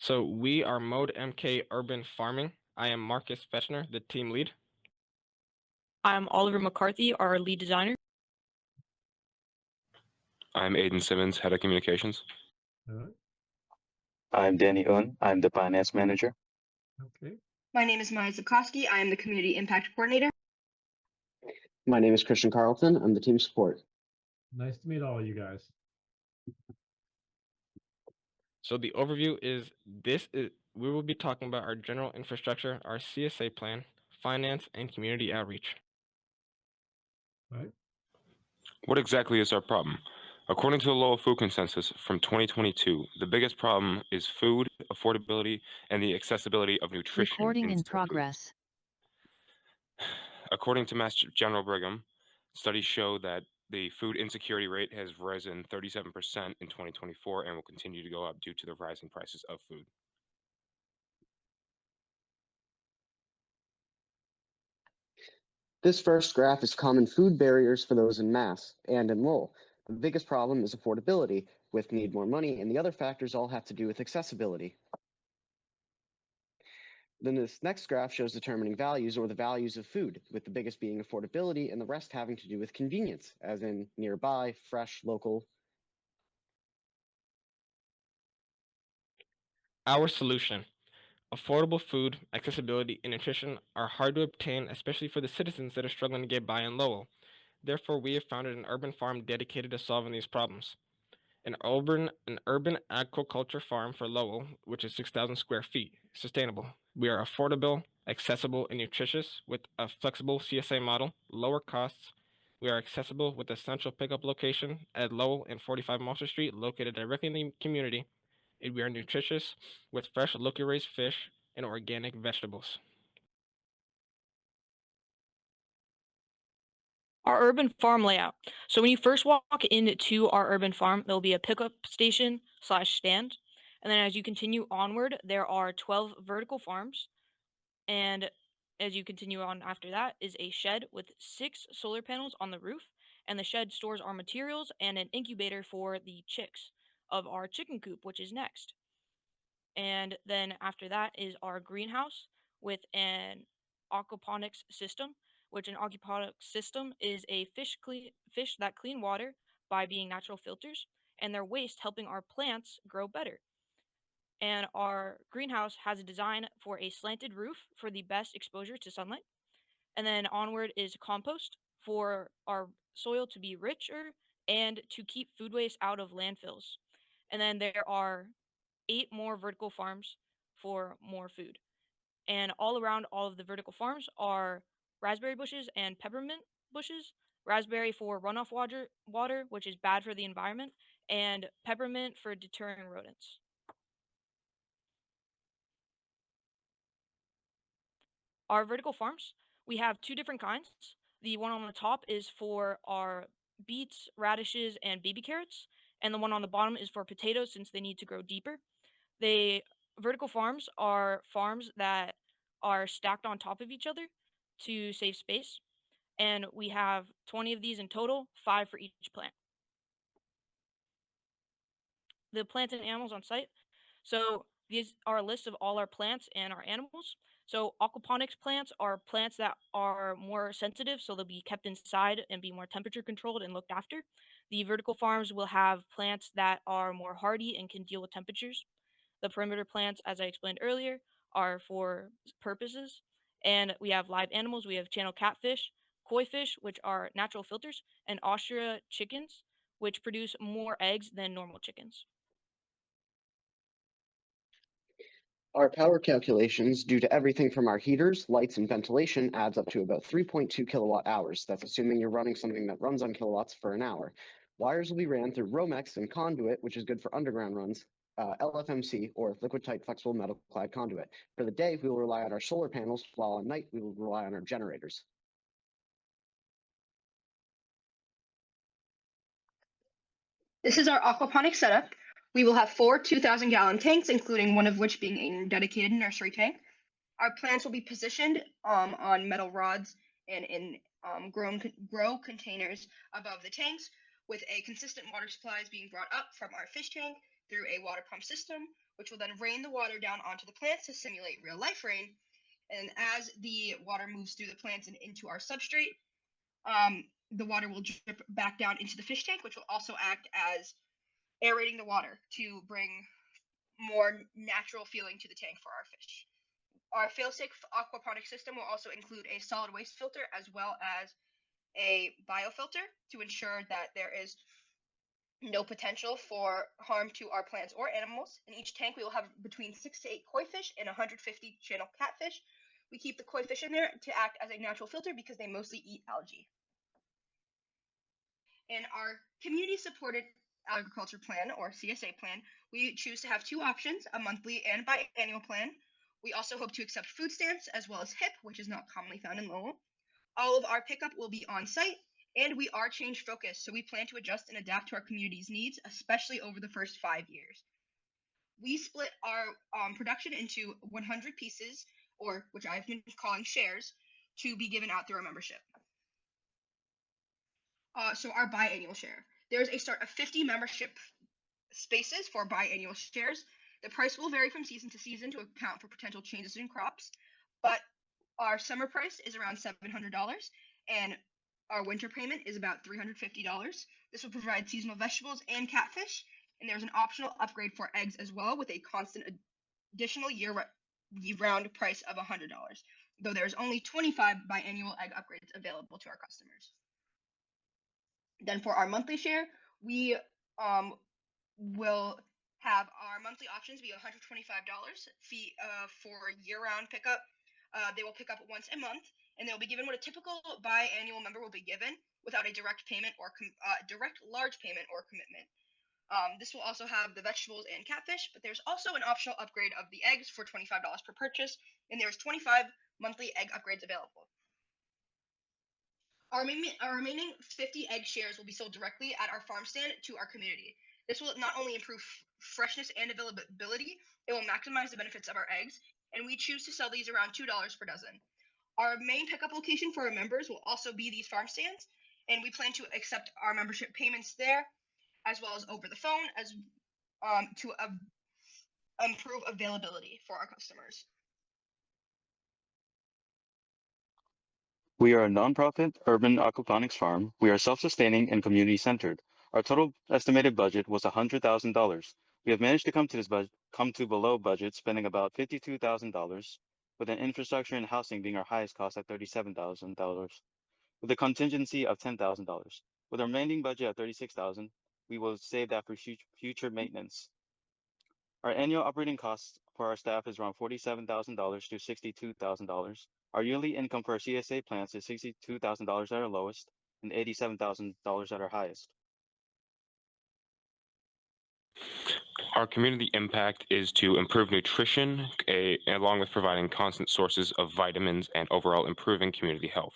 So we are MOAD MK Urban Farming. I am Markus Fechner, the team lead. I'm Oliver McCarthy, our lead designer. I'm Aiden Simmons, Head of Communications. All right. I'm Danny Un. I'm the finance manager. Okay. My name is Maya Zukowski. I am the community impact coordinator. My name is Christian Carlton. I'm the team support. Nice to meet all of you guys. So the overview is we will be talking about our general infrastructure, our CSA plan, finance, and community outreach. Right. What exactly is our problem? According to the Lowell Food Consensus from 2022, the biggest problem is food affordability and the accessibility of nutrition. Recording in progress. According to Mass General Brigham, studies show that the food insecurity rate has risen 37% in 2024 and will continue to go up due to the rising prices of food. This first graph is common food barriers for those in Mass and in Lowell. The biggest problem is affordability, with need more money, and the other factors all have to do with accessibility. Then this next graph shows determining values, or the values of food, with the biggest being affordability and the rest having to do with convenience, as in nearby, fresh, local. Our solution. Affordable food, accessibility, and nutrition are hard to obtain, especially for the citizens that are struggling to get by in Lowell. Therefore, we have founded an urban farm dedicated to solving these problems. An urban aquaculture farm for Lowell, which is 6,000 square feet, sustainable. We are affordable, accessible, and nutritious with a flexible CSA model, lower costs. We are accessible with a central pickup location at Lowell and 45 Monster Street, located directly in the community. And we are nutritious with fresh, locally raised fish and organic vegetables. Our urban farm layout. So when you first walk into our urban farm, there'll be a pickup station / stand. And then as you continue onward, there are 12 vertical farms. And as you continue on after that is a shed with 6 solar panels on the roof. And the shed stores our materials and an incubator for the chicks of our chicken coop, which is next. And then after that is our greenhouse with an aquaponics system, which an aquaponics system is a fish that clean water by being natural filters, and their waste helping our plants grow better. And our greenhouse has a design for a slanted roof for the best exposure to sunlight. And then onward is compost for our soil to be richer and to keep food waste out of landfills. And then there are 8 more vertical farms for more food. And all around all of the vertical farms are raspberry bushes and peppermint bushes. Raspberry for runoff water, which is bad for the environment, and peppermint for deterring rodents. Our vertical farms, we have 2 different kinds. The one on the top is for our beets, radishes, and baby carrots, and the one on the bottom is for potatoes since they need to grow deeper. Vertical farms are farms that are stacked on top of each other to save space, and we have 20 of these in total, 5 for each plant. The plants and animals on site. So these are a list of all our plants and our animals. So aquaponics plants are plants that are more sensitive, so they'll be kept inside and be more temperature controlled and looked after. The vertical farms will have plants that are more hardy and can deal with temperatures. The perimeter plants, as I explained earlier, are for purposes. And we have live animals. We have channel catfish, koi fish, which are natural filters, and Austria chickens, which produce more eggs than normal chickens. Our power calculations, due to everything from our heaters, lights, and ventilation, adds up to about 3.2 kilowatt hours. That's assuming you're running something that runs on kilowatts for an hour. Wires will be ran through Romex and conduit, which is good for underground runs, LFMC, or liquid tight flexible metal clad conduit. For the day, we will rely on our solar panels, while at night, we will rely on our generators. This is our aquaponics setup. We will have 4 2,000-gallon tanks, including one of which being a dedicated nursery tank. Our plants will be positioned on metal rods and in grow containers above the tanks, with a consistent water supplies being brought up from our fish tank. through a water pump system, which will then rain the water down onto the plants to simulate real life rain. And as the water moves through the plants and into our substrate, the water will drip back down into the fish tank, which will also act as aerating the water to bring more natural feeling to the tank for our fish. Our fail-safe aquaponics system will also include a solid waste filter as well as a biofilter to ensure that there is no potential for harm to our plants or animals. In each tank, we will have between 6 to 8 koi fish and 150 channel catfish. We keep the koi fish in there to act as a natural filter because they mostly eat algae. In our community-supported agriculture plan, or CSA plan, we choose to have 2 options, a monthly and biannual plan. We also hope to accept food stamps as well as HIP, which is not commonly found in Lowell. All of our pickup will be on site, and we are change focused, so we plan to adjust and adapt to our community's needs, especially over the first 5 years. We split our production into 100 pieces, or which I've been calling shares, to be given out through our membership. So our biannual share. There's a start of 50 membership spaces for biannual shares. The price will vary from season to season to account for potential changes in crops, but our summer price is around $700, and our winter payment is about $350. This will provide seasonal vegetables and catfish, and there's an optional upgrade for eggs as well with a constant additional year-round price of $100, though there's only 25 biannual egg upgrades available to our customers. Then for our monthly share, we will have our monthly options be $125 fee for year-round pickup. They will pick up once a month, and they'll be given what a typical biannual member will be given without a direct payment or direct large payment or commitment. This will also have the vegetables and catfish, but there's also an optional upgrade of the eggs for $25 per purchase, and there's 25 monthly egg upgrades available. Our remaining 50 egg shares will be sold directly at our farm stand to our community. This will not only improve freshness and availability, it will maximize the benefits of our eggs, and we choose to sell these around $2 per dozen. Our main pickup location for our members will also be these farm stands, and we plan to accept our membership payments there, as well as over the phone, as to improve availability for our customers. We are a nonprofit urban aquaponics farm. We are self-sustaining and community-centered. Our total estimated budget was $100,000. We have managed to come to below budget, spending about $52,000, with an infrastructure and housing being our highest cost at $37,000, with a contingency of $10,000. With our remaining budget at $36,000, we will save that for future maintenance. Our annual operating costs for our staff is around $47,000 to $62,000. Our yearly income for our CSA plans is $62,000 at our lowest and $87,000 at our highest. Our community impact is to improve nutrition, along with providing constant sources of vitamins and overall improving community health.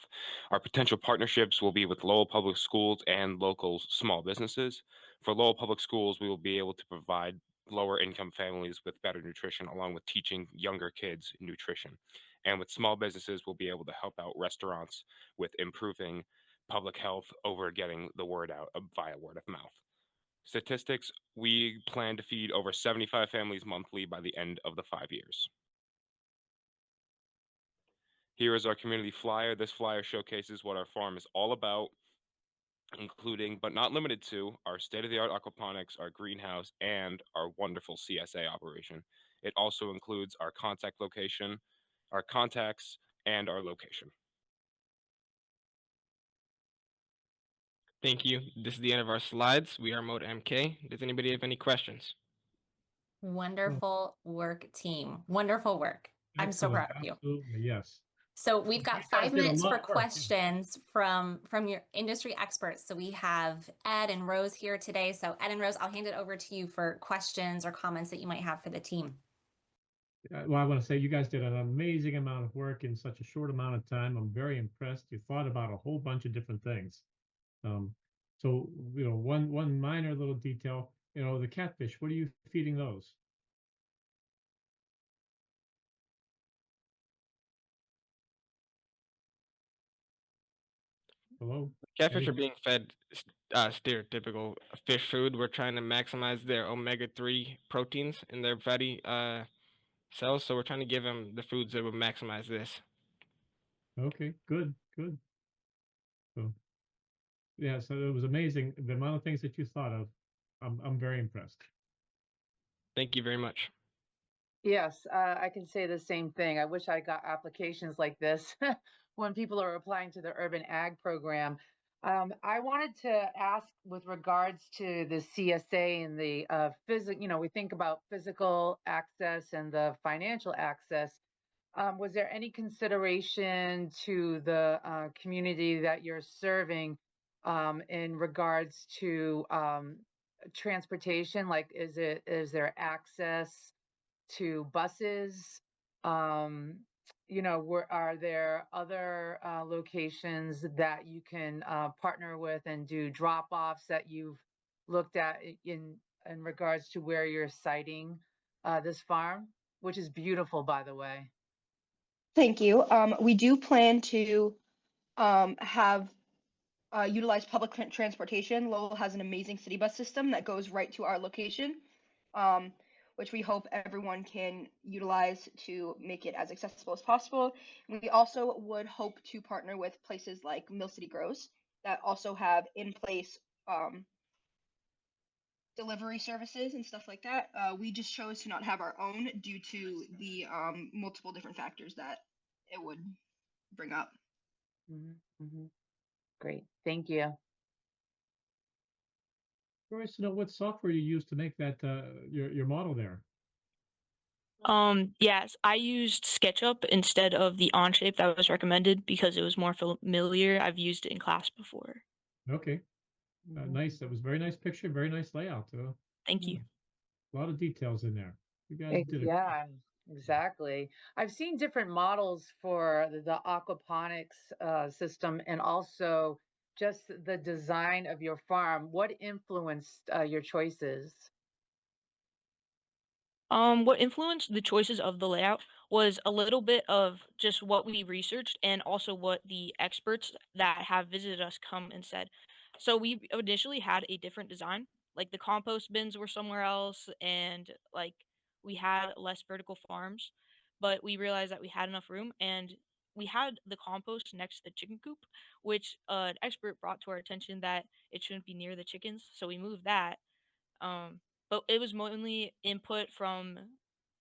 Our potential partnerships will be with Lowell Public Schools and local small businesses. For Lowell Public Schools, we will be able to provide lower income families with better nutrition, along with teaching younger kids nutrition. And with small businesses, we'll be able to help out restaurants with improving public health over getting the word out via word of mouth. Statistics, we plan to feed over 75 families monthly by the end of the 5 years. Here is our community flyer. This flyer showcases what our farm is all about, including but not limited to our state-of-the-art aquaponics, our greenhouse, and our wonderful CSA operation. It also includes our contact location, our contacts, and our location. Thank you. This is the end of our slides. We are Mode MK. Does anybody have any questions? Wonderful work, team. Wonderful work. I'm so Excellent. proud of you. Absolutely, yes. So we've got You guys 5 did a minutes lot for of work, yeah. questions from your industry experts. So we have Ed and Rose here today. So Ed and Rose, I'll hand it over to you for questions or comments that you might have for the team. Well, I want to say you guys did an amazing amount of work in such a short amount of time. I'm very impressed. You thought about a whole bunch of different things. So, one minor little detail, the catfish, what are you feeding those? Hello? Catfish are being fed stereotypical fish food. We're trying to maximize their omega-3 proteins in their fatty cells, so we're trying to give them the foods that would maximize this. Okay, good, good. So, yeah, so it was amazing the amount of things that you thought of. I'm very impressed. Thank you very much. Yes, I can say the same thing. I wish I got applications like this when people are applying to the urban ag program. I wanted to ask with regards to the CSA and the we think about physical access and the financial access. Was there any consideration to the community that you're serving in regards to transportation? Like, is there access to buses? Are there other locations that you can partner with and do drop-offs that you've looked at in regards to where you're siting this farm, which is beautiful, by the way? Thank you. We do plan to have utilize public transportation. Lowell has an amazing city bus system that goes right to our location, which we hope everyone can utilize to make it as accessible as possible. We also would hope to partner with places like Mill City Grows that also have in place delivery services and stuff like that. We just chose to not have our own due to the multiple different factors that it would bring up. Great, thank you. Curious to know what software you use to make that your model there. Yes, I used SketchUp instead of the Onshape that was recommended because it was more familiar. I've used it in class before. Okay, nice. That was very nice picture, very nice layout. Thank you. A lot of details in there. You guys did it. Yeah, exactly. I've seen different models for the aquaponics system and also just the design of your farm. What influenced your choices? What influenced the choices of the layout was a little bit of just what we researched and also what the experts that have visited us come and said. So we initially had a different design, like the compost bins were somewhere else, and like we had less vertical farms, but we realized that we had enough room and we had the compost next to the chicken coop, which an expert brought to our attention that it shouldn't be near the chickens, so we moved that. But it was mainly input from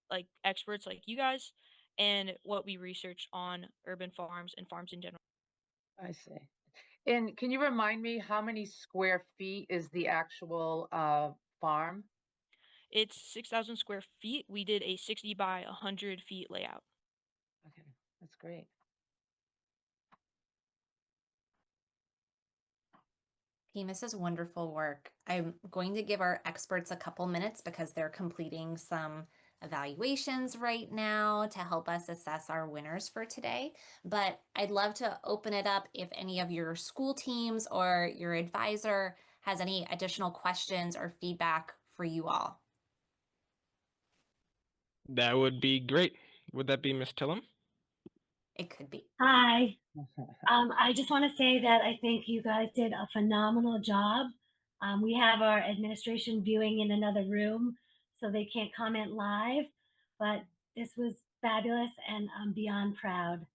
like experts like you guys and what we researched on urban farms and farms in general. I see. And can you remind me how many square feet is the actual farm? It's 6,000 square feet. We did a 60 by 100 feet layout. Okay, that's great. Team, this is wonderful work. I'm going to give our experts a couple minutes because they're completing some evaluations right now to help us assess our winners for today. But I'd love to open it up if any of your school teams or your advisor has any additional questions or feedback for you all. That would be great. Would that be Miss Tillum? It could be. Hi. I just want to say that I think you guys did a phenomenal job. We have our administration viewing in another room, so they can't comment live, but this was fabulous and I'm beyond proud.